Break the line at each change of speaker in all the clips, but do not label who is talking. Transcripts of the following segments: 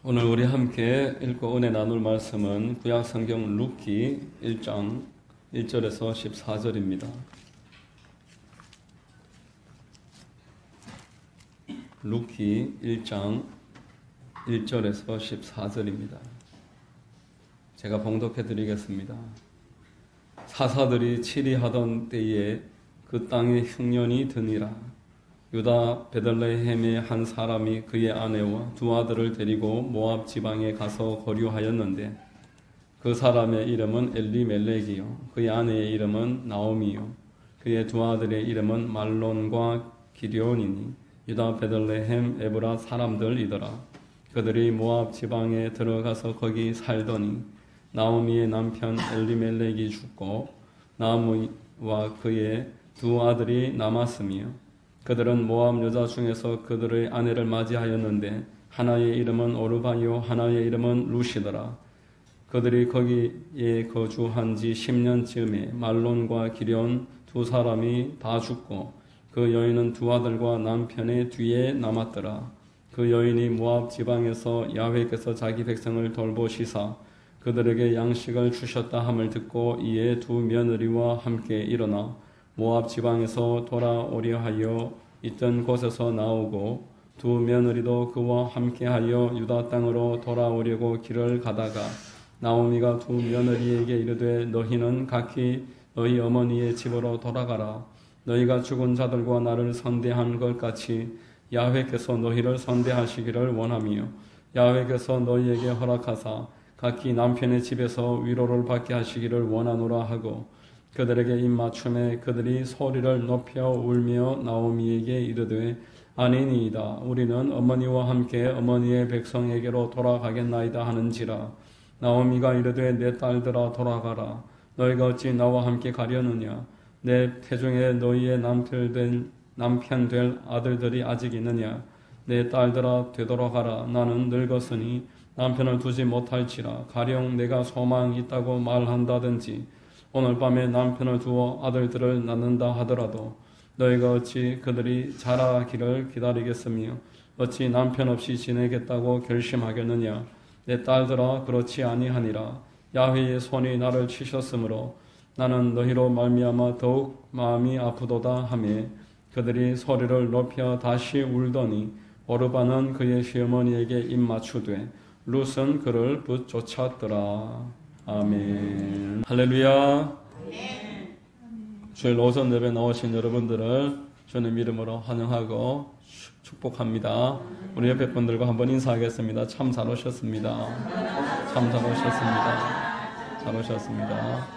오늘 우리 함께 읽고 은혜 나눌 말씀은 구약 성경 룻기 1장 1절에서 14절입니다. 룻기 1장 1절에서 14절입니다. 제가 봉독해 드리겠습니다. 사사들이 치리하던 때에 그 땅에 흉년이 드니라. 유다 베들레헴의 한 사람이 그의 아내와 두 아들을 데리고 모압 지방에 가서 거류하였는데 그 사람의 이름은 엘리멜렉이요 그의 아내의 이름은 나오미요 그의 두 아들의 이름은 말론과 기럧이니 유다 베들레헴 에브라 사람들이더라. 그들이 모압 지방에 들어가서 거기 살더니 나오미의 남편 엘리멜렉이 죽고 나오미와 그의 두 아들이 남았으며 그들은 모압 여자 중에서 그들의 아내를 맞이하였는데 하나의 이름은 오르바요 하나의 이름은 루시더라. 그들이 거기에 거주한 지 10년쯤에 말론과 기럧 두 사람이 다 죽고 그 여인은 두 아들과 남편의 뒤에 남았더라. 그 여인이 모압 지방에서 야훼께서 자기 백성을 돌보시사 그들에게 양식을 주셨다 함을 듣고 이에 두 며느리와 함께 일어나 모압 지방에서 돌아오려 하여 있던 곳에서 나오고 두 며느리도 그와 함께하여 유다 땅으로 돌아오려고 길을 가다가 나오미가 두 며느리에게 이르되 너희는 각기 너희 어머니의 집으로 돌아가라. 너희가 죽은 자들과 나를 선대한 것 같이 야훼께서 너희를 선대하시기를 원하며 야훼께서 너희에게 허락하사 각기 남편의 집에서 위로를 받게 하시기를 원하노라 하고 그들에게 입맞춤에 그들이 소리를 높여 울며 나오미에게 이르되 아니니이다. 우리는 어머니와 함께 어머니의 백성에게로 돌아가겠나이다 하는지라. 나오미가 이르되 내 딸들아 돌아가라. 너희가 어찌 나와 함께 가려느냐. 내 태중에 너희의 남편 될 아들들이 아직 있느냐. 내 딸들아 되돌아가라. 나는 늙었으니 남편을 두지 못할지라. 가령 내가 소망이 있다고 말한다든지 오늘 밤에 남편을 두어 아들들을 낳는다 하더라도 너희가 어찌 그들이 자라기를 기다리겠으며 어찌 남편 없이 지내겠다고 결심하겠느냐. 내 딸들아 그렇지 아니하니라. 야훼의 손이 나를 치셨으므로 나는 너희로 말미암아 더욱 마음이 아프도다 하며 그들이 소리를 높여 다시 울더니 오르바는 그의 시어머니에게 입맞추되 룻은 그를 붙쫓았더라. 아멘. 할렐루야. 주일 오전 예배 나오신 여러분들을 주님 이름으로 환영하고 축복합니다. 우리 옆에 분들과 한번 인사하겠습니다. 참 잘 오셨습니다. 참 잘 오셨습니다. 잘 오셨습니다.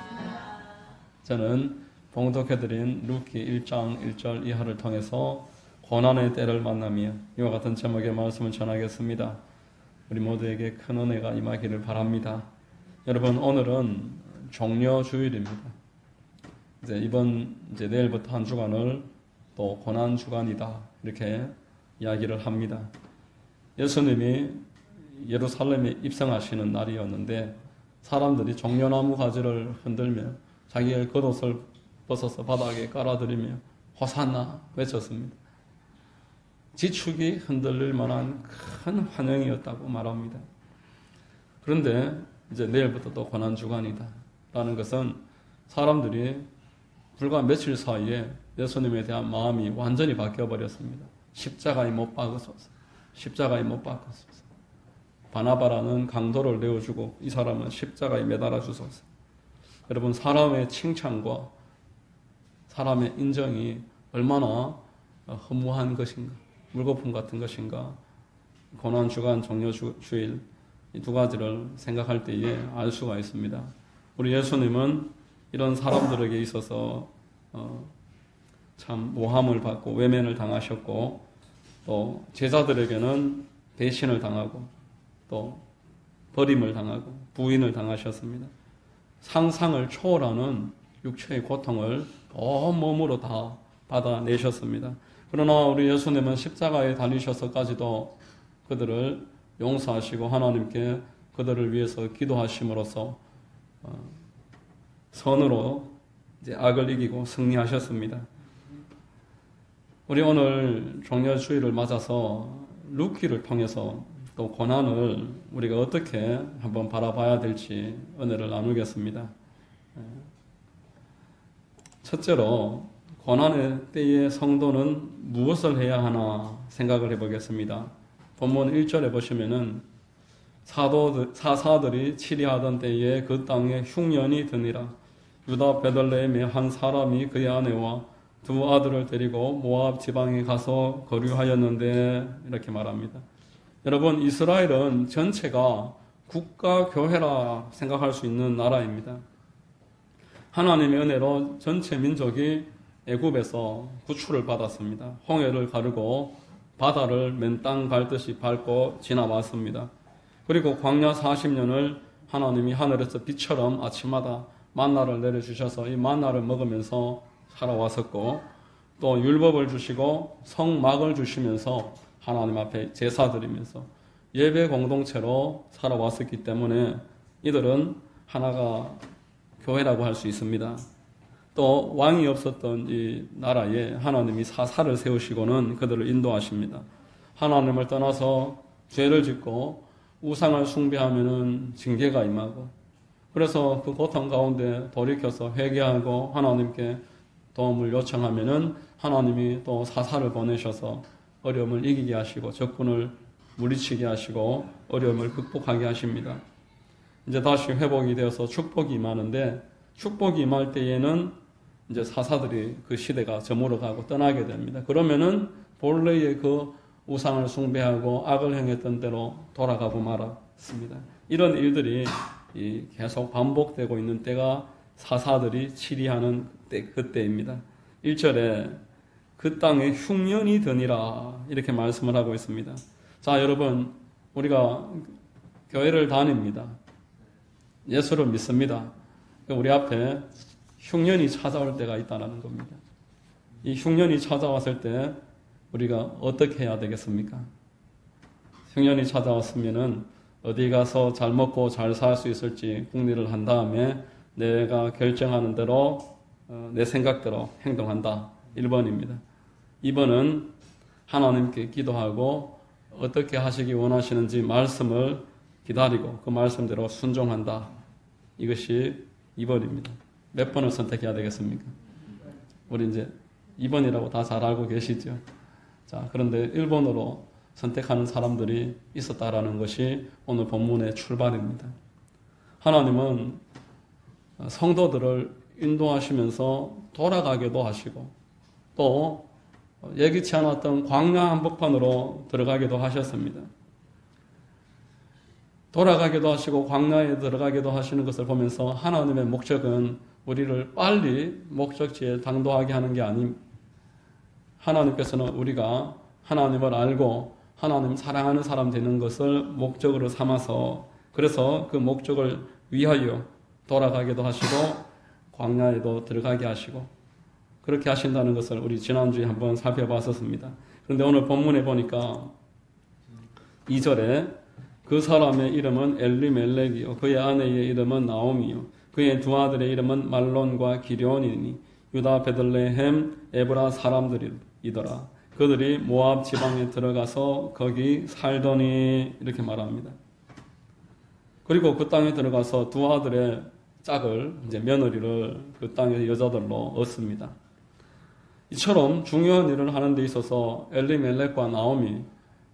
저는 봉독해드린 룻기 1장 1절 이하를 통해서 고난의 때를 만나며 이와 같은 제목의 말씀을 전하겠습니다. 우리 모두에게 큰 은혜가 임하기를 바랍니다. 여러분, 오늘은 종려주일입니다. 이제 내일부터 한 주간을 또 고난 주간이다 이렇게 이야기를 합니다. 예수님이 예루살렘에 입성하시는 날이었는데 사람들이 종려나무 가지를 흔들며 자기의 겉옷을 벗어서 바닥에 깔아드리며 호산나 외쳤습니다. 지축이 흔들릴 만한 큰 환영이었다고 말합니다. 그런데 이제 내일부터 또 고난주간이다 라는 것은 사람들이 불과 며칠 사이에 예수님에 대한 마음이 완전히 바뀌어버렸습니다. 십자가에 못 박으소서. 십자가에 못 박으소서. 바나바라는 강도를 내어주고 이 사람은 십자가에 매달아 주소서. 여러분, 사람의 칭찬과 사람의 인정이 얼마나 허무한 것인가, 물거품 같은 것인가. 고난주간 종려주일 이 두 가지를 생각할 때에 알 수가 있습니다. 우리 예수님은 이런 사람들에게 있어서 참 모함을 받고 외면을 당하셨고 또 제자들에게는 배신을 당하고 또 버림을 당하고 부인을 당하셨습니다. 상상을 초월하는 육체의 고통을 온 몸으로 다 받아내셨습니다. 그러나 우리 예수님은 십자가에 달리셔서까지도 그들을 용서하시고 하나님께 그들을 위해서 기도하심으로써 선으로 이제 악을 이기고 승리하셨습니다. 우리 오늘 종려주일을 맞아서 룻기를 통해서 또 고난을 우리가 어떻게 한번 바라봐야 될지 은혜를 나누겠습니다. 첫째로 고난의 때에 성도는 무엇을 해야 하나 생각을 해보겠습니다. 본문 1절에 보시면은 사사들이 치리하던 때에 그 땅에 흉년이 드니라. 유다 베들레헴의 한 사람이 그의 아내와 두 아들을 데리고 모압 지방에 가서 거류하였는데, 이렇게 말합니다. 여러분, 이스라엘은 전체가 국가 교회라 생각할 수 있는 나라입니다. 하나님의 은혜로 전체 민족이 애굽에서 구출을 받았습니다. 홍해를 가르고 바다를 맨땅 밟듯이 밟고 지나왔습니다. 그리고 광야 40년을 하나님이 하늘에서 비처럼 아침마다 만나를 내려주셔서 이 만나를 먹으면서 살아왔었고, 또 율법을 주시고 성막을 주시면서 하나님 앞에 제사 드리면서 예배 공동체로 살아왔었기 때문에 이들은 하나가 교회라고 할 수 있습니다. 또 왕이 없었던 이 나라에 하나님이 사사를 세우시고는 그들을 인도하십니다. 하나님을 떠나서 죄를 짓고 우상을 숭배하면은 징계가 임하고, 그래서 그 고통 가운데 돌이켜서 회개하고 하나님께 도움을 요청하면은 하나님이 또 사사를 보내셔서 어려움을 이기게 하시고 적군을 물리치게 하시고 어려움을 극복하게 하십니다. 이제 다시 회복이 되어서 축복이 임하는데, 축복이 임할 때에는 이제 사사들이 그 시대가 저물어가고 떠나게 됩니다. 그러면은 본래의 그 우상을 숭배하고 악을 행했던 대로 돌아가고 말았습니다. 이런 일들이 계속 반복되고 있는 때가 사사들이 치리하는 그때입니다. 1절에 그 땅에 흉년이 드니라, 이렇게 말씀을 하고 있습니다. 자, 여러분, 우리가 교회를 다닙니다. 예수를 믿습니다. 우리 앞에 흉년이 찾아올 때가 있다는 겁니다. 이 흉년이 찾아왔을 때 우리가 어떻게 해야 되겠습니까? 흉년이 찾아왔으면은 어디 가서 잘 먹고 잘 살 수 있을지 궁리를 한 다음에 내가 결정하는 대로 내 생각대로 행동한다. 1번입니다. 2번은 하나님께 기도하고 어떻게 하시기 원하시는지 말씀을 기다리고 그 말씀대로 순종한다. 이것이 2번입니다. 몇 번을 선택해야 되겠습니까? 우리 이제 2번이라고 다 잘 알고 계시죠? 자, 그런데 1번으로 선택하는 사람들이 있었다라는 것이 오늘 본문의 출발입니다. 하나님은 성도들을 인도하시면서 돌아가게도 하시고 또 예기치 않았던 광야 한복판으로 들어가기도 하셨습니다. 돌아가기도 하시고 광야에 들어가기도 하시는 것을 보면서 하나님의 목적은 우리를 빨리 목적지에 당도하게 하는 게 아닙니다. 하나님께서는 우리가 하나님을 알고 하나님 사랑하는 사람 되는 것을 목적으로 삼아서, 그래서 그 목적을 위하여 돌아가기도 하시고 광야에도 들어가게 하시고 그렇게 하신다는 것을 우리 지난주에 한번 살펴봤었습니다. 그런데 오늘 본문에 보니까 2절에 그 사람의 이름은 엘리멜렉이요 그의 아내의 이름은 나오미요 그의 두 아들의 이름은 말론과 기럧이니 유다 베들레헴 에브라 사람들이더라. 그들이 모압 지방에 들어가서 거기 살더니, 이렇게 말합니다. 그리고 그 땅에 들어가서 두 아들의 짝을, 이제 며느리를 그 땅의 여자들로 얻습니다. 이처럼 중요한 일을 하는 데 있어서 엘리멜렉과 나오미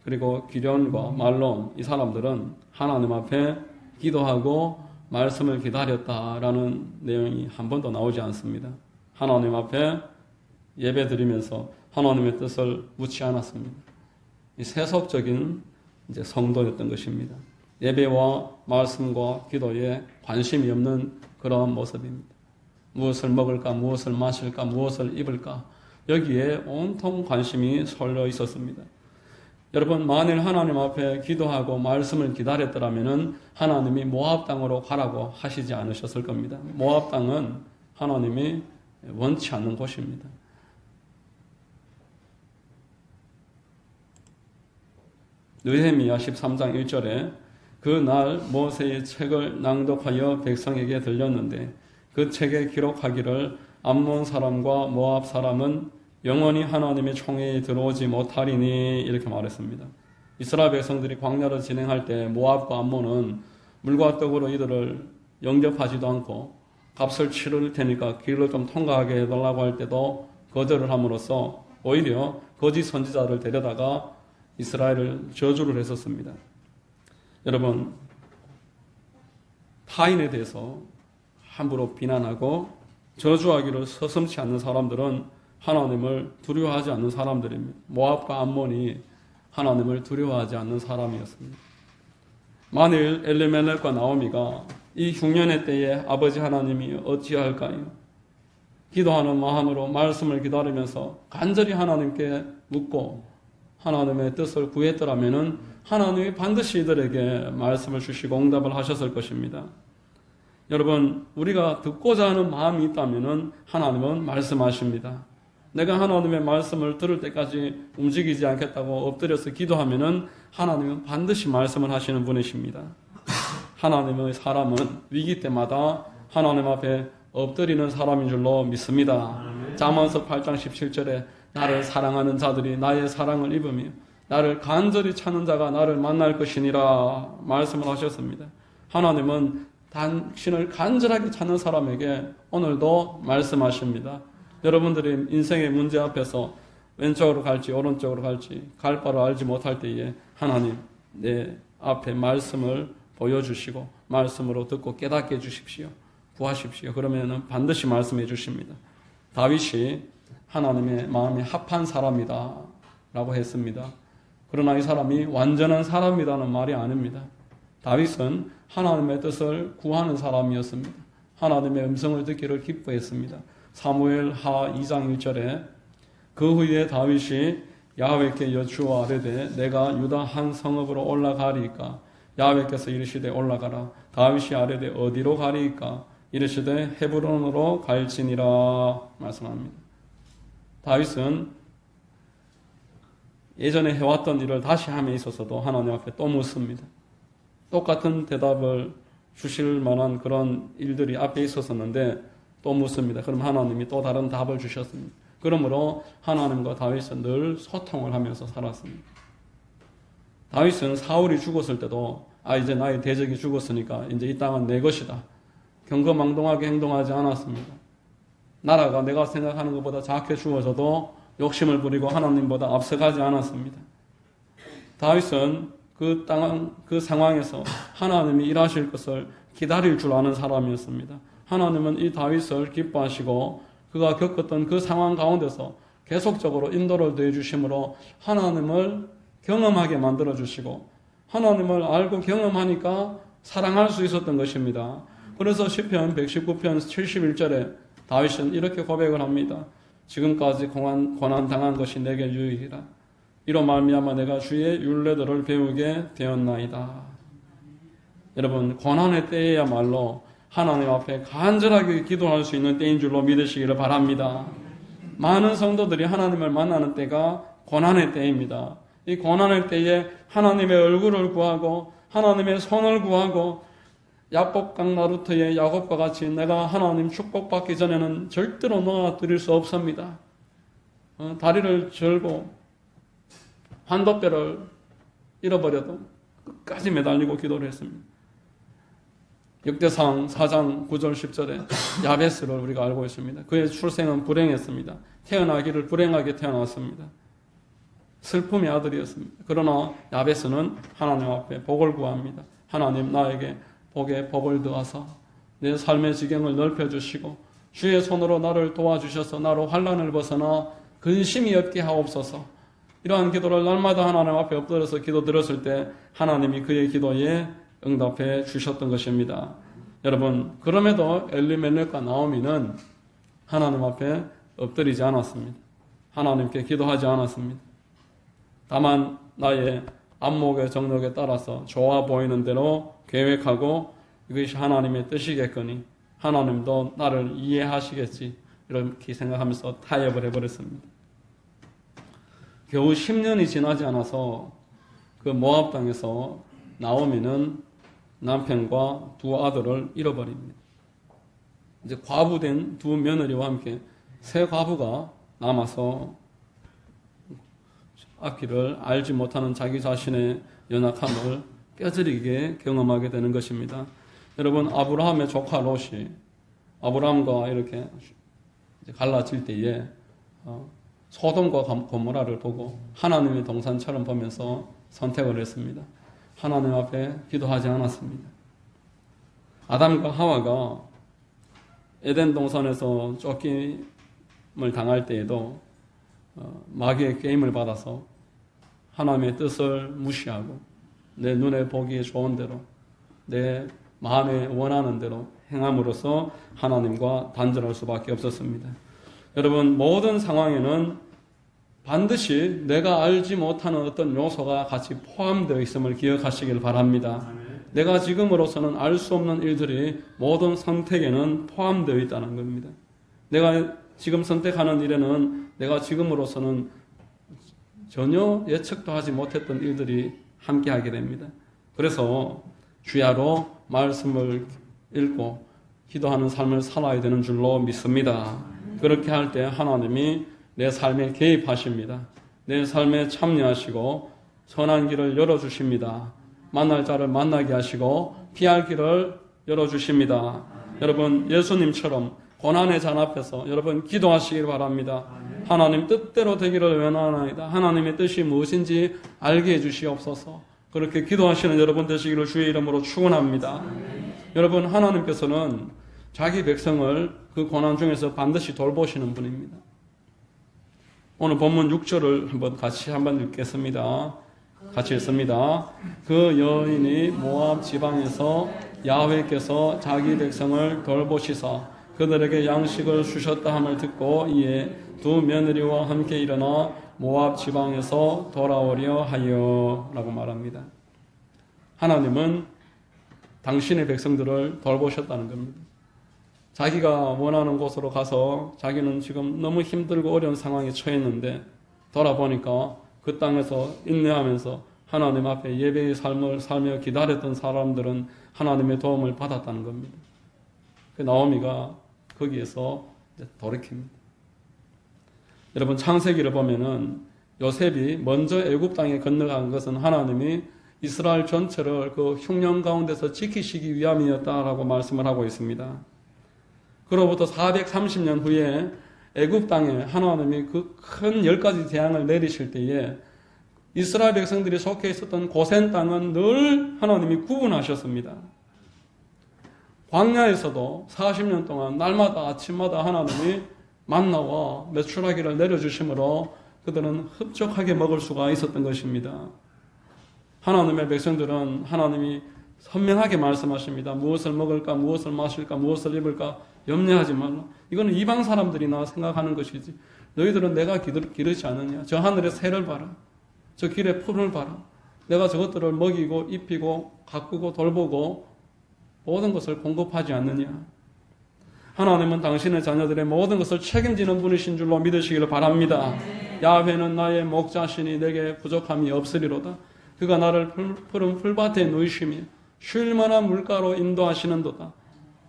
그리고 기럧과 말론, 이 사람들은 하나님 앞에 기도하고 말씀을 기다렸다라는 내용이 한 번도 나오지 않습니다. 하나님 앞에 예배 드리면서 하나님의 뜻을 묻지 않았습니다. 이 세속적인 이제 성도였던 것입니다. 예배와 말씀과 기도에 관심이 없는 그러한 모습입니다. 무엇을 먹을까, 무엇을 마실까, 무엇을 입을까, 여기에 온통 관심이 쏠려 있었습니다. 여러분, 만일 하나님 앞에 기도하고 말씀을 기다렸더라면 하나님이 모압 땅으로 가라고 하시지 않으셨을 겁니다. 모압 땅은 하나님이 원치 않는 곳입니다. 느헤미야 13장 1절에 그 날 모세의 책을 낭독하여 백성에게 들렸는데 그 책에 기록하기를 암몬 사람과 모압 사람은 영원히 하나님의 총회에 들어오지 못하리니, 이렇게 말했습니다. 이스라엘 백성들이 광야를 진행할 때 모압과 암몬은 물과 떡으로 이들을 영접하지도 않고 값을 치를 테니까 길을 좀 통과하게 해달라고 할 때도 거절을 함으로써 오히려 거짓 선지자를 데려다가 이스라엘을 저주를 했었습니다. 여러분, 타인에 대해서 함부로 비난하고 저주하기를 서슴지 않는 사람들은 하나님을 두려워하지 않는 사람들입니다. 모압과 암몬이 하나님을 두려워하지 않는 사람이었습니다. 만일 엘리멜렉과 나오미가 이 흉년의 때에 아버지 하나님이 어찌할까요? 기도하는 마음으로 말씀을 기다리면서 간절히 하나님께 묻고 하나님의 뜻을 구했더라면 하나님이 반드시 이들에게 말씀을 주시고 응답을 하셨을 것입니다. 여러분, 우리가 듣고자 하는 마음이 있다면 하나님은 말씀하십니다. 내가 하나님의 말씀을 들을 때까지 움직이지 않겠다고 엎드려서 기도하면 하나님은 반드시 말씀을 하시는 분이십니다. 하나님의 사람은 위기 때마다 하나님 앞에 엎드리는 사람인 줄로 믿습니다. 잠언서 8장 17절에 나를 사랑하는 자들이 나의 사랑을 입으며 나를 간절히 찾는 자가 나를 만날 것이니라 말씀을 하셨습니다. 하나님은 당신을 간절하게 찾는 사람에게 오늘도 말씀하십니다. 여러분들이 인생의 문제 앞에서 왼쪽으로 갈지 오른쪽으로 갈지 갈 바를 알지 못할 때에 하나님 내 앞에 말씀을 보여주시고 말씀으로 듣고 깨닫게 해주십시오. 구하십시오. 그러면 반드시 말씀해 주십니다. 다윗이 하나님의 마음에 합한 사람이다 라고 했습니다. 그러나 이 사람이 완전한 사람이라는 말이 아닙니다. 다윗은 하나님의 뜻을 구하는 사람이었습니다. 하나님의 음성을 듣기를 기뻐했습니다. 사무엘 하 2장 1절에 그 후에 다윗이 야훼께 여쭈어 아뢰되 내가 유다 한 성읍으로 올라가리이까 야훼께서 이르시되 올라가라. 다윗이 아뢰되 어디로 가리이까 이르시되 헤브론으로 갈지니라 말씀합니다. 다윗은 예전에 해왔던 일을 다시 함에 있어서도 하나님 앞에 또 묻습니다. 똑같은 대답을 주실 만한 그런 일들이 앞에 있었었는데 또 묻습니다. 그럼 하나님이 또 다른 답을 주셨습니다. 그러므로 하나님과 다윗은 늘 소통을 하면서 살았습니다. 다윗은 사울이 죽었을 때도 이제 나의 대적이 죽었으니까 이제 이 땅은 내 것이다. 경거망동하게 행동하지 않았습니다. 나라가 내가 생각하는 것보다 작게 주어져도 욕심을 부리고 하나님보다 앞서가지 않았습니다. 다윗은 그 상황에서 하나님이 일하실 것을 기다릴 줄 아는 사람이었습니다. 하나님은 이 다윗을 기뻐하시고 그가 겪었던 그 상황 가운데서 계속적으로 인도를 더해 주심으로 하나님을 경험하게 만들어 주시고 하나님을 알고 경험하니까 사랑할 수 있었던 것입니다. 그래서 시편 119편 71절에 다윗은 이렇게 고백을 합니다. 지금까지 고난당한 것이 내게 유익이라. 이로 말미암아 내가 주의 율례들을 배우게 되었나이다. 여러분, 고난의 때에야말로 하나님 앞에 간절하게 기도할 수 있는 때인 줄로 믿으시기를 바랍니다. 많은 성도들이 하나님을 만나는 때가 고난의 때입니다. 이 고난의 때에 하나님의 얼굴을 구하고 하나님의 손을 구하고 야복강 나루터의 야곱과 같이 내가 하나님 축복받기 전에는 절대로 놓아드릴 수 없습니다. 다리를 절고 환도뼈를 잃어버려도 끝까지 매달리고 기도를 했습니다. 역대상 4장 9절 10절에 야베스를 우리가 알고 있습니다. 그의 출생은 불행했습니다. 태어나기를 불행하게 태어났습니다. 슬픔의 아들이었습니다. 그러나 야베스는 하나님 앞에 복을 구합니다. 하나님 나에게 복에 복을 더하사 내 삶의 지경을 넓혀주시고 주의 손으로 나를 도와주셔서 나로 환난을 벗어나 근심이 없게 하옵소서. 이러한 기도를 날마다 하나님 앞에 엎드려서 기도드렸을 때 하나님이 그의 기도에 응답해 주셨던 것입니다. 여러분, 그럼에도 엘리멜렉과 나오미는 하나님 앞에 엎드리지 않았습니다. 하나님께 기도하지 않았습니다. 다만 나의 안목의 정력에 따라서 좋아 보이는 대로 계획하고 이것이 하나님의 뜻이겠거니 하나님도 나를 이해하시겠지 이렇게 생각하면서 타협을 해버렸습니다. 겨우 10년이 지나지 않아서 그 모압 땅에서 나오미는 남편과 두 아들을 잃어버립니다. 이제 과부된 두 며느리와 함께 세 과부가 남아서 앞길을 알지 못하는 자기 자신의 연약함을 뼈저리게 경험하게 되는 것입니다. 여러분, 아브라함의 조카 롯이 아브라함과 이렇게 갈라질 때에 소돔과 고모라를 보고 하나님의 동산처럼 보면서 선택을 했습니다. 하나님 앞에 기도하지 않았습니다. 아담과 하와가 에덴 동산에서 쫓김을 당할 때에도 마귀의 게임을 받아서 하나님의 뜻을 무시하고 내 눈에 보기에 좋은 대로 내 마음에 원하는 대로 행함으로써 하나님과 단절할 수밖에 없었습니다. 여러분, 모든 상황에는 반드시 내가 알지 못하는 어떤 요소가 같이 포함되어 있음을 기억하시길 바랍니다. 내가 지금으로서는 알 수 없는 일들이 모든 선택에는 포함되어 있다는 겁니다. 내가 지금 선택하는 일에는 내가 지금으로서는 전혀 예측도 하지 못했던 일들이 함께하게 됩니다. 그래서 주야로 말씀을 읽고 기도하는 삶을 살아야 되는 줄로 믿습니다. 그렇게 할 때 하나님이 내 삶에 개입하십니다. 내 삶에 참여하시고 선한 길을 열어주십니다. 만날 자를 만나게 하시고 피할 길을 열어주십니다. 여러분, 예수님처럼 고난의 잔 앞에서 여러분 기도하시길 바랍니다. 하나님 뜻대로 되기를 원하나이다. 하나님의 뜻이 무엇인지 알게 해주시옵소서. 그렇게 기도하시는 여러분 되시기를 주의 이름으로 축원합니다. 여러분, 하나님께서는 자기 백성을 그 고난 중에서 반드시 돌보시는 분입니다. 오늘 본문 6절을 같이 한번 읽겠습니다. 같이 읽습니다. 그 여인이 모압 지방에서 야훼께서 자기 백성을 돌보시사 그들에게 양식을 주셨다 함을 듣고 이에 두 며느리와 함께 일어나 모압 지방에서 돌아오려 하여 라고 말합니다. 하나님은 당신의 백성들을 돌보셨다는 겁니다. 자기가 원하는 곳으로 가서 자기는 지금 너무 힘들고 어려운 상황에 처했는데 돌아보니까 그 땅에서 인내하면서 하나님 앞에 예배의 삶을 살며 기다렸던 사람들은 하나님의 도움을 받았다는 겁니다. 그 나오미가 거기에서 돌이킵니다. 여러분, 창세기를 보면은 요셉이 먼저 애굽 땅에 건너간 것은 하나님이 이스라엘 전체를 그 흉년 가운데서 지키시기 위함이었다라고 말씀을 하고 있습니다. 그로부터 430년 후에 애굽 땅에 하나님이 그 큰 10가지 재앙을 내리실 때에 이스라엘 백성들이 속해 있었던 고센 땅은 늘 하나님이 구분하셨습니다. 광야에서도 40년 동안 날마다 아침마다 하나님이 만나와 메추라기를 내려주심으로 그들은 흡족하게 먹을 수가 있었던 것입니다. 하나님의 백성들은 하나님이 선명하게 말씀하십니다. 무엇을 먹을까, 무엇을 마실까, 무엇을 입을까 염려하지 말라. 이거는 이방 사람들이나 생각하는 것이지. 너희들은 내가 기르지 않느냐. 저 하늘의 새를 봐라. 저 길의 풀을 봐라. 내가 저것들을 먹이고 입히고 가꾸고 돌보고 모든 것을 공급하지 않느냐. 하나님은 당신의 자녀들의 모든 것을 책임지는 분이신 줄로 믿으시기를 바랍니다. 야훼는 나의 목자시니 내게 부족함이 없으리로다. 그가 나를 푸른 풀밭에 누이시며 쉴 만한 물가로 인도하시는도다.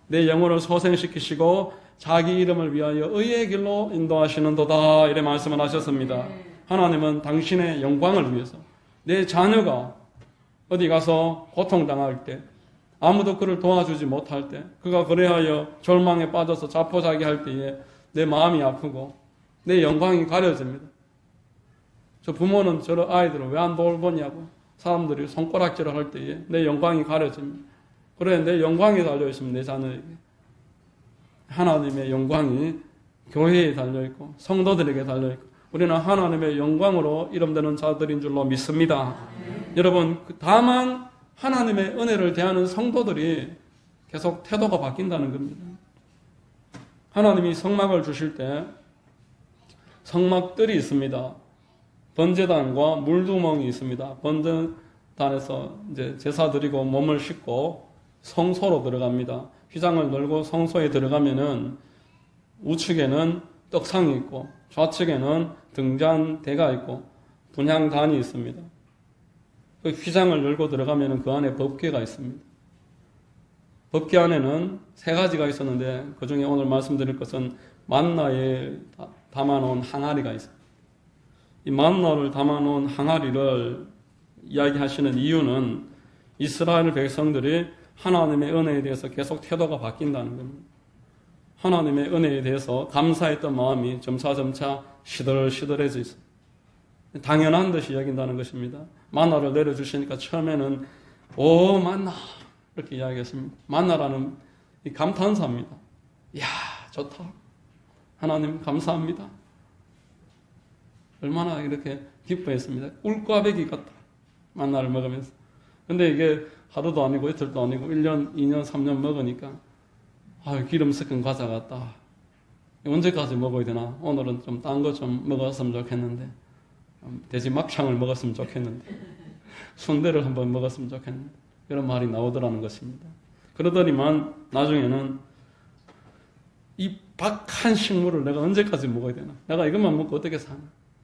내 영혼을 소생시키시고 자기 이름을 위하여 의의 길로 인도하시는도다. 이래 말씀을 하셨습니다. 하나님은 당신의 영광을 위해서 내 자녀가 어디 가서 고통당할 때 아무도 그를 도와주지 못할 때 그가 그래하여 절망에 빠져서 자포자기할 때에 내 마음이 아프고 내 영광이 가려집니다. 저 부모는 저런 아이들을 왜 안 돌보냐고 사람들이 손가락질을 할 때에 내 영광이 가려집니다. 그래, 내 영광이 달려있으면 내 자녀에게 하나님의 영광이 교회에 달려있고 성도들에게 달려있고 우리는 하나님의 영광으로 이름되는 자들인 줄로 믿습니다. 여러분, 다만 하나님의 은혜를 대하는 성도들이 계속 태도가 바뀐다는 겁니다. 하나님이 성막을 주실 때 성막들이 있습니다. 번제단과 물두멍이 있습니다. 번제단에서 이제 제사 드리고 몸을 씻고 성소로 들어갑니다. 휘장을 열고 성소에 들어가면은 우측에는 떡상이 있고 좌측에는 등잔대가 있고 분향단이 있습니다. 그 휘장을 열고 들어가면은 그 안에 법궤가 있습니다. 법궤 안에는 3가지가 있었는데 그 중에 오늘 말씀드릴 것은 만나에 담아놓은 항아리가 있습니다. 이 만나를 담아놓은 항아리를 이야기하시는 이유는 이스라엘 백성들이 하나님의 은혜에 대해서 계속 태도가 바뀐다는 겁니다. 하나님의 은혜에 대해서 감사했던 마음이 점차 시들시들해져 있어요. 당연한 듯이 여긴다는 것입니다. 만나를 내려주시니까 처음에는 오 만나 이렇게 이야기했습니다. 만나라는 이 감탄사입니다. 이야 좋다. 하나님 감사합니다. 얼마나 이렇게 기뻐했습니다. 꿀꽈배기 같다. 만나를 먹으면서. 근데 이게 하루도 아니고 이틀도 아니고 1년, 2년, 3년 먹으니까 기름 섞은 과자 같다. 언제까지 먹어야 되나? 오늘은 좀 딴 거 좀 먹었으면 좋겠는데 돼지 막창을 먹었으면 좋겠는데 순대를 한번 먹었으면 좋겠는데 이런 말이 나오더라는 것입니다. 그러더니만 나중에는 이 박한 식물을 내가 언제까지 먹어야 되나? 내가 이것만 먹고 어떻게 사나?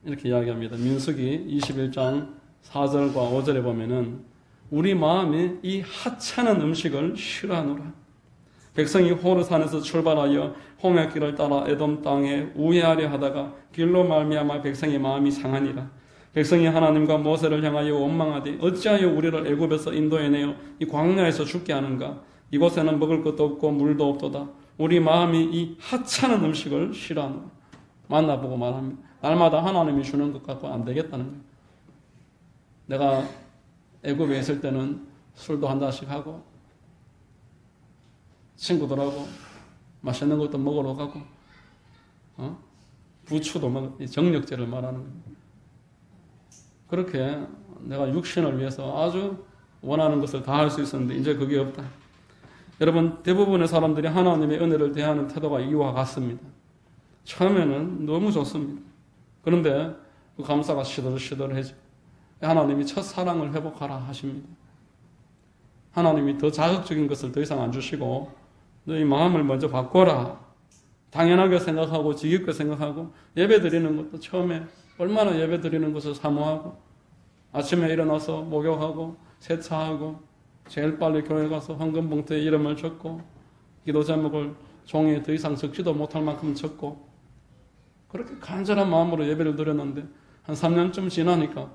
이렇게 이야기합니다. 민수기 21장 4절과 5절에 보면은 우리 마음이 이 하찮은 음식을 싫어하노라. 백성이 호르산에서 출발하여 홍해길을 따라 에돔 땅에 우회하려 하다가 길로 말미암아 백성의 마음이 상하니라. 백성이 하나님과 모세를 향하여 원망하되 어찌하여 우리를 애굽에서 인도해내어 이 광야에서 죽게 하는가? 이곳에는 먹을 것도 없고 물도 없도다. 우리 마음이 이 하찮은 음식을 싫어하노라. 만나보고 말합니다. 날마다 하나님이 주는 것 갖고 안 되겠다는 거예요. 내가 애굽에 있을 때는 술도 한 잔씩 하고 친구들하고 맛있는 것도 먹으러 가고 부추도 먹고 정력제를 말하는 거예요. 그렇게 내가 육신을 위해서 아주 원하는 것을 다 할 수 있었는데 이제 그게 없다. 여러분 대부분의 사람들이 하나님의 은혜를 대하는 태도가 이와 같습니다. 처음에는 너무 좋습니다. 그런데 그 감사가 시들시들해져. 하나님이 첫사랑을 회복하라 하십니다. 하나님이 더 자극적인 것을 더 이상 안 주시고 너희 마음을 먼저 바꿔라. 당연하게 생각하고 지겹게 생각하고 예배 드리는 것도 처음에 얼마나 예배 드리는 것을 사모하고 아침에 일어나서 목욕하고 세차하고 제일 빨리 교회 가서 황금 봉투에 이름을 적고 기도 제목을 종이에 더 이상 적지도 못할 만큼 적고 그렇게 간절한 마음으로 예배를 드렸는데 한 3년쯤 지나니까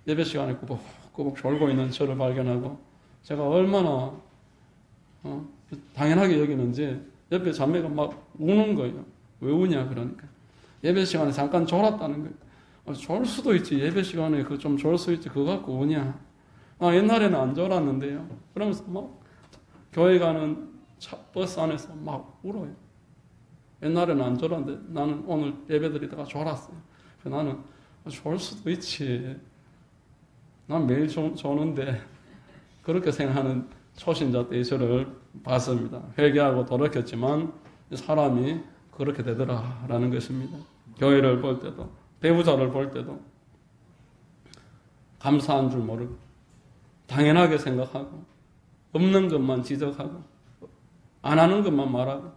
예배 시간에 꾸벅꾸벅 졸고 있는 저를 발견하고 제가 얼마나 당연하게 여기는지 옆에 자매가 막 우는 거예요. 왜 우냐 그러니까 예배 시간에 잠깐 졸았다는 거예요. 졸 수도 있지. 예배 시간에 그 좀 졸 수 있지. 그거 갖고 우냐. 옛날에는 안 졸았는데요. 그러면서 막 교회 가는 버스 안에서 막 울어요. 옛날에는 안 졸았는데 나는 오늘 예배 드리다가 졸았어요. 나는 졸 수도 있지. 난 매일 조는데 그렇게 생각하는 초신자 때의 저를 봤습니다. 회개하고 돌이켰지만 사람이 그렇게 되더라라는 것입니다. 교회를 볼 때도 배우자를 볼 때도 감사한 줄 모르고 당연하게 생각하고 없는 것만 지적하고 안 하는 것만 말하고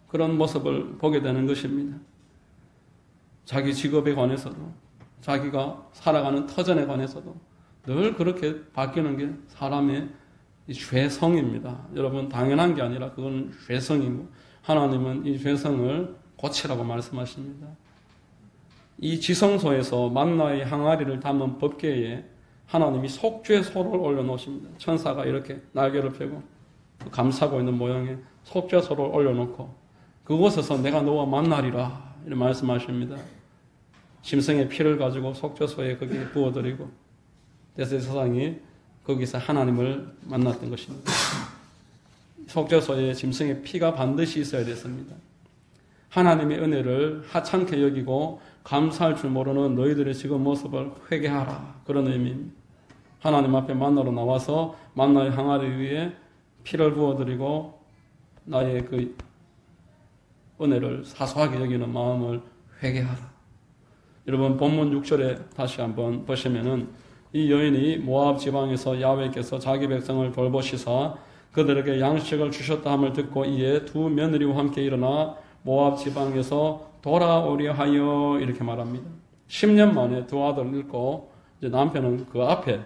그런 모습을 보게 되는 것입니다. 자기 직업에 관해서도 자기가 살아가는 터전에 관해서도 늘 그렇게 바뀌는 게 사람의 죄성입니다. 여러분 당연한 게 아니라 그건 죄성이고 하나님은 이 죄성을 고치라고 말씀하십니다. 이 지성소에서 만나의 항아리를 담은 법궤에 하나님이 속죄소를 올려놓으십니다. 천사가 이렇게 날개를 펴고 감싸고 있는 모양의 속죄소를 올려놓고 그곳에서 내가 너와 만나리라 이렇게 말씀하십니다. 짐승의 피를 가지고 속죄소에 거기에 부어드리고 대제사장이 거기서 하나님을 만났던 것입니다. 속죄소에 짐승의 피가 반드시 있어야 됐습니다. 하나님의 은혜를 하찮게 여기고 감사할 줄 모르는 너희들의 지금 모습을 회개하라. 그런 의미입니다. 하나님 앞에 만나러 나와서 만나의 항아리 위에 피를 부어드리고 나의 그 은혜를 사소하게 여기는 마음을 회개하라. 여러분 본문 6절에 다시 한번 보시면은 이 여인이 모압 지방에서 야훼께서 자기 백성을 돌보시사 그들에게 양식을 주셨다 함을 듣고 이에 두 며느리와 함께 일어나 모압 지방에서 돌아오려 하여 이렇게 말합니다. 10년 만에 두 아들을 잃고 이제 남편은 그 앞에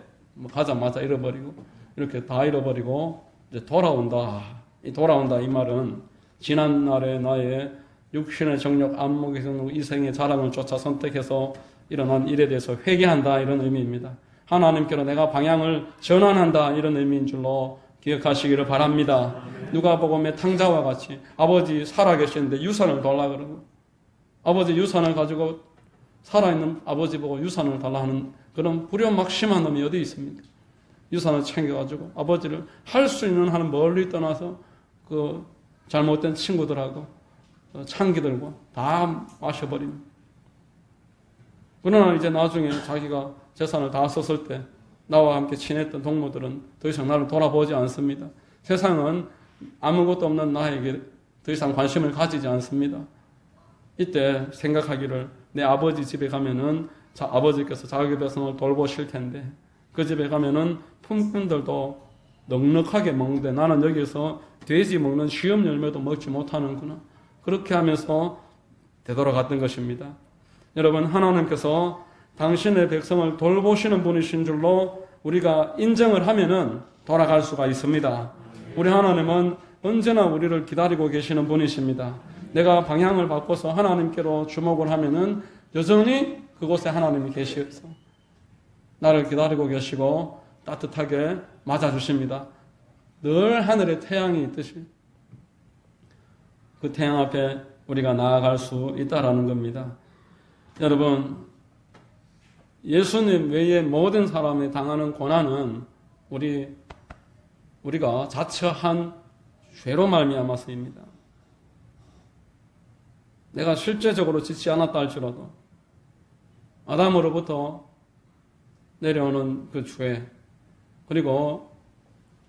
가자마자 잃어버리고 이렇게 다 잃어버리고 이제 돌아온다. 이 돌아온다 이 말은 지난날에 나의 육신의 정력, 안목의 정력, 이생의 자랑을 쫓아 선택해서 일어난 일에 대해서 회개한다 이런 의미입니다. 하나님께로 내가 방향을 전환한다 이런 의미인 줄로 기억하시기를 바랍니다. 누가복음의 탕자와 같이 아버지 살아계시는데 유산을 달라 그러고 아버지 유산을 가지고 살아있는 아버지 보고 유산을 달라 하는 그런 불효막심한 놈이 어디 있습니까? 유산을 챙겨가지고 아버지를 할 수 있는 한은 멀리 떠나서 그 잘못된 친구들하고 창기들과 다 마셔버립니다. 그러나 이제 나중에 자기가 재산을 다 썼을 때 나와 함께 친했던 동무들은 더 이상 나를 돌아보지 않습니다. 세상은 아무것도 없는 나에게 더 이상 관심을 가지지 않습니다. 이때 생각하기를 내 아버지 집에 가면은 아버지께서 자기 백성을 돌보실 텐데 그 집에 가면은 품꾼들도 넉넉하게 먹는데 나는 여기서 돼지 먹는 시험 열매도 먹지 못하는구나. 그렇게 하면서 되돌아갔던 것입니다. 여러분, 하나님께서 당신의 백성을 돌보시는 분이신 줄로 우리가 인정을 하면은 돌아갈 수가 있습니다. 우리 하나님은 언제나 우리를 기다리고 계시는 분이십니다. 내가 방향을 바꿔서 하나님께로 주목을 하면은 여전히 그곳에 하나님이 계셔서 나를 기다리고 계시고 따뜻하게 맞아주십니다. 늘 하늘에 태양이 있듯이 그 태양 앞에 우리가 나아갈 수 있다라는 겁니다. 여러분, 예수님 외에 모든 사람이 당하는 고난은 우리가 자처한 죄로 말미암아서입니다. 내가 실제적으로 짓지 않았다 할지라도 아담으로부터 내려오는 그 죄, 그리고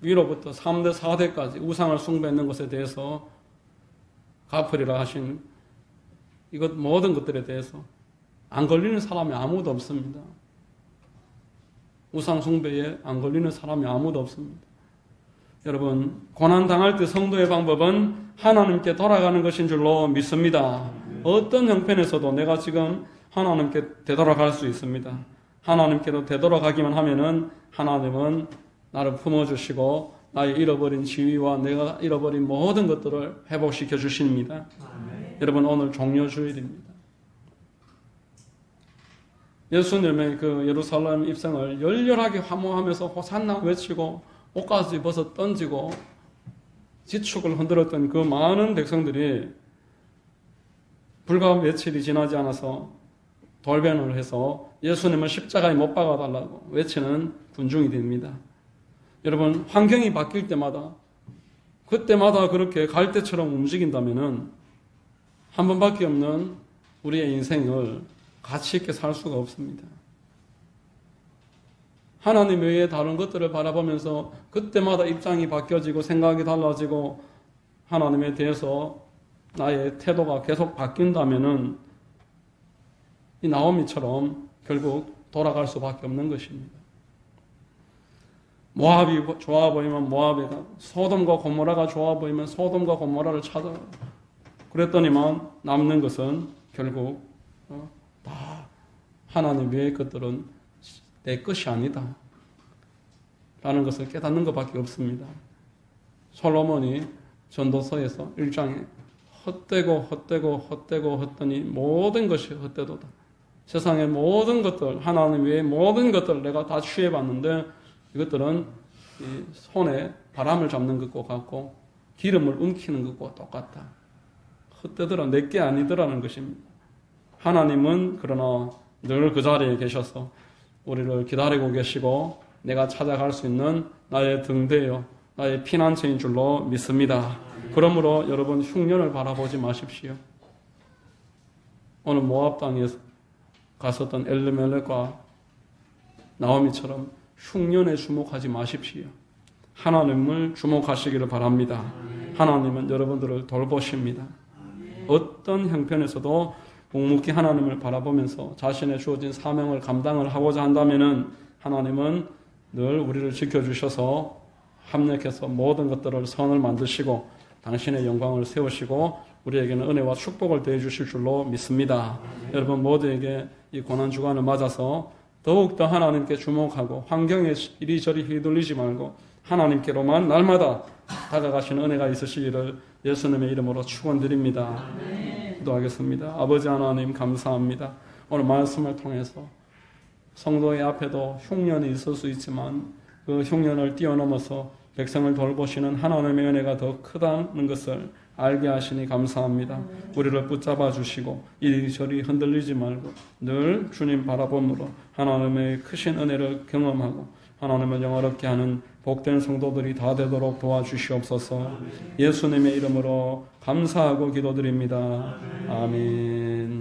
위로부터 3대 4대까지 우상을 숭배했는 것에 대해서 갚으리라 하신 이것 모든 것들에 대해서 안 걸리는 사람이 아무도 없습니다. 우상 숭배에 안 걸리는 사람이 아무도 없습니다. 여러분, 고난당할 때 성도의 방법은 하나님께 돌아가는 것인 줄로 믿습니다. 어떤 형편에서도 내가 지금 하나님께 되돌아갈 수 있습니다. 하나님께로 되돌아가기만 하면은 하나님은 나를 품어주시고 나의 잃어버린 지위와 내가 잃어버린 모든 것들을 회복시켜 주십니다. 여러분, 오늘 종료주일입니다. 예수님의 그 예루살렘 입성을 열렬하게 화모하면서 호산나 외치고 옷가지 벗어 던지고 지축을 흔들었던 그 많은 백성들이 불과 며칠이 지나지 않아서 돌변을 해서 예수님을 십자가에 못 박아달라고 외치는 군중이 됩니다. 여러분, 환경이 바뀔 때마다 그때마다 그렇게 갈대처럼 움직인다면은 한 번밖에 없는 우리의 인생을 가치 있게 살 수가 없습니다. 하나님 외에 다른 것들을 바라보면서 그때마다 입장이 바뀌어지고 생각이 달라지고 하나님에 대해서 나의 태도가 계속 바뀐다면은 이 나오미처럼 결국 돌아갈 수밖에 없는 것입니다. 모압이 좋아 보이면 모압에 가고 소돔과 고모라가 좋아 보이면 소돔과 고모라를 찾아가고 그랬더니만 남는 것은 결국 다 하나님 외의 것들은 내 것이 아니다 라는 것을 깨닫는 것밖에 없습니다. 솔로몬이 전도서에서 1장에 헛되고 헛되니 모든 것이 헛되도다. 세상의 모든 것들, 하나님 외의 모든 것들 내가 다 취해봤는데 이것들은 이 손에 바람을 잡는 것과 같고 기름을 움키는 것과 똑같다. 헛되더라, 내게 아니더라는 것입니다. 하나님은 그러나 늘 그 자리에 계셔서 우리를 기다리고 계시고 내가 찾아갈 수 있는 나의 등대요, 나의 피난처인 줄로 믿습니다. 그러므로 여러분 흉년을 바라보지 마십시오. 오늘 모압 땅에서 갔었던 엘리멜렉과 나오미처럼 흉년에 주목하지 마십시오. 하나님을 주목하시기를 바랍니다. 하나님은 여러분들을 돌보십니다. 어떤 형편에서도 묵묵히 하나님을 바라보면서 자신의 주어진 사명을 감당을 하고자 한다면은 하나님은 늘 우리를 지켜주셔서 합력해서 모든 것들을 선을 만드시고 당신의 영광을 세우시고 우리에게는 은혜와 축복을 더해 주실 줄로 믿습니다. 여러분 모두에게 이 고난주간을 맞아서 더욱더 하나님께 주목하고 환경에 이리저리 휘둘리지 말고 하나님께로만 날마다 다가가시는 은혜가 있으시기를 예수님의 이름으로 축원드립니다. 기도하겠습니다. 아버지 하나님 감사합니다. 오늘 말씀을 통해서 성도의 앞에도 흉년이 있을 수 있지만 그 흉년을 뛰어넘어서 백성을 돌보시는 하나님의 은혜가 더 크다는 것을 알게 하시니 감사합니다. 우리를 붙잡아 주시고 이리저리 흔들리지 말고 늘 주님 바라봄으로 하나님의 크신 은혜를 경험하고 하나님을 영화롭게 하는 복된 성도들이 다 되도록 도와주시옵소서. 예수님의 이름으로 감사하고 기도드립니다. 아멘.